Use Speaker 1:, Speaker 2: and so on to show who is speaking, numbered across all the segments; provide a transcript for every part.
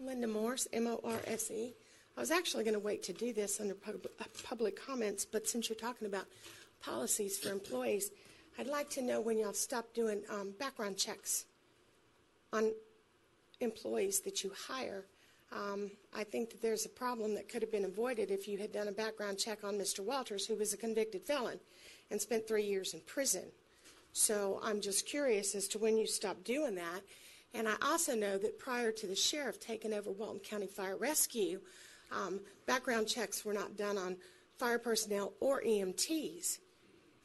Speaker 1: Linda Morse, M-O-R-S-E. I was actually going to wait to do this under public comments, but since you're talking about policies for employees, I'd like to know when y'all stop doing background checks on employees that you hire. I think that there's a problem that could have been avoided if you had done a background check on Mr. Walters, who was a convicted felon and spent 3 years in prison. So I'm just curious as to when you stopped doing that. And I also know that prior to the sheriff taking over Walton County Fire Rescue, background checks were not done on fire personnel or EMTs.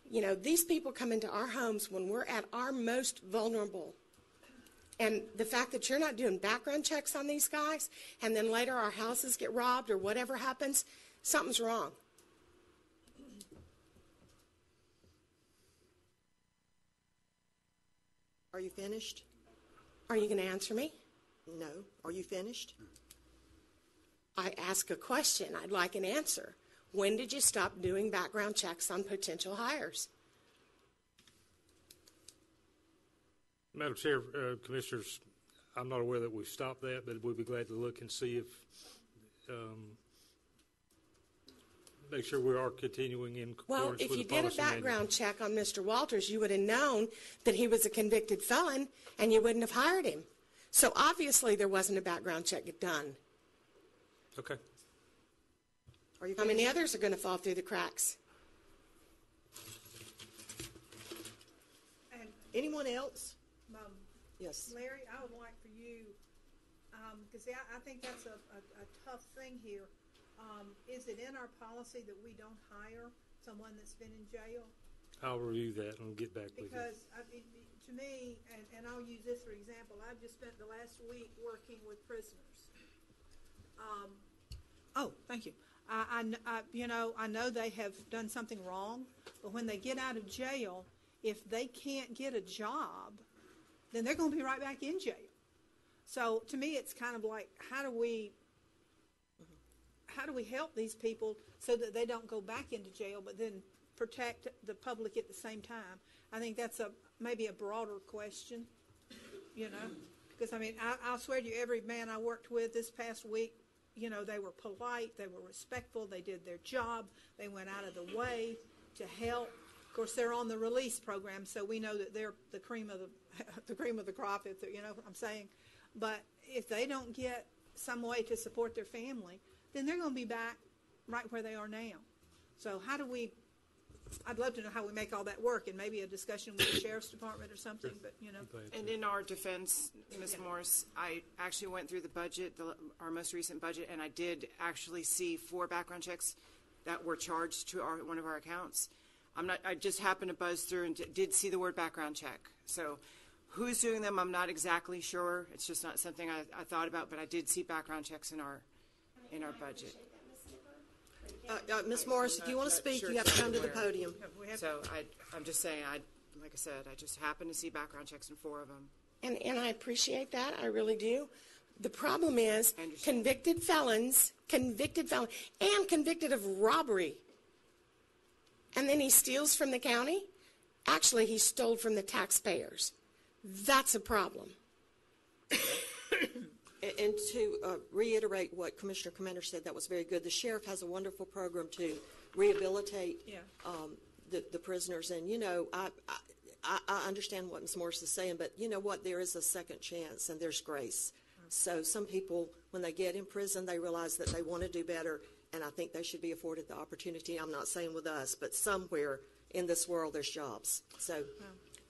Speaker 1: You know, these people come into our homes when we're at our most vulnerable. And the fact that you're not doing background checks on these guys, and then later our houses get robbed or whatever happens, something's wrong.
Speaker 2: Are you finished?
Speaker 1: Are you going to answer me?
Speaker 2: No. Are you finished?
Speaker 1: I ask a question. I'd like an answer. When did you stop doing background checks on potential hires?
Speaker 3: Madam Chair, Commissioners, I'm not aware that we've stopped that, but we'd be glad to look and see if, make sure we are continuing in accordance with the policy.
Speaker 1: Well, if you did a background check on Mr. Walters, you would have known that he was a convicted felon, and you wouldn't have hired him. So obviously there wasn't a background check done.
Speaker 3: Okay.
Speaker 1: How many others are going to fall through the cracks?
Speaker 2: And anyone else? Yes.
Speaker 4: Larry, I would like for you, because I think that's a tough thing here. Is it in our policy that we don't hire someone that's been in jail?
Speaker 3: I'll review that and get back with you.
Speaker 4: Because I mean, to me, and I'll use this for example, I've just spent the last week working with prisoners. Oh, thank you. I know they have done something wrong, but when they get out of jail, if they can't get a job, then they're going to be right back in jail. So to me, it's kind of like, how do we help these people so that they don't go back into jail, but then protect the public at the same time? I think that's maybe a broader question, you know, because I mean, I'll swear to you, every man I worked with this past week, you know, they were polite, they were respectful, they did their job, they went out of the way to help. Of course, they're on the release program, so we know that they're the cream of the cream of the crop, if you know what I'm saying. But if they don't get some way to support their family, then they're going to be back right where they are now. So how do we? I'd love to know how we make all that work, and maybe a discussion with the sheriff's department or something. But you know.
Speaker 5: And in our defense, Ms. Morse, I actually went through the budget, our most recent budget, and I did actually see 4 background checks that were charged to one of our accounts. I just happened to buzz through and did see the word background check. So who's doing them, I'm not exactly sure. It's just not something I thought about, but I did see background checks in our budget.
Speaker 2: Ms. Morris, if you want to speak,
Speaker 5: Sure,
Speaker 2: you have to come to the podium.
Speaker 5: So I'm just saying, like I said, I just happened to see background checks in 4 of them.
Speaker 1: And I appreciate that. I really do. The problem is convicted felons, and convicted of robbery. And then he steals from the county. Actually, he stole from the taxpayers. That's a problem.
Speaker 2: And to reiterate what Commissioner Commander said, that was very good. The sheriff has a wonderful program to rehabilitate the prisoners. And, you know, I understand what Ms. Morris is saying, but you know what? There is a second chance, and there's grace. So some people, when they get in prison, they realize that they want to do better, and I think they should be afforded the opportunity. I'm not saying with us, but somewhere in this world there's jobs. So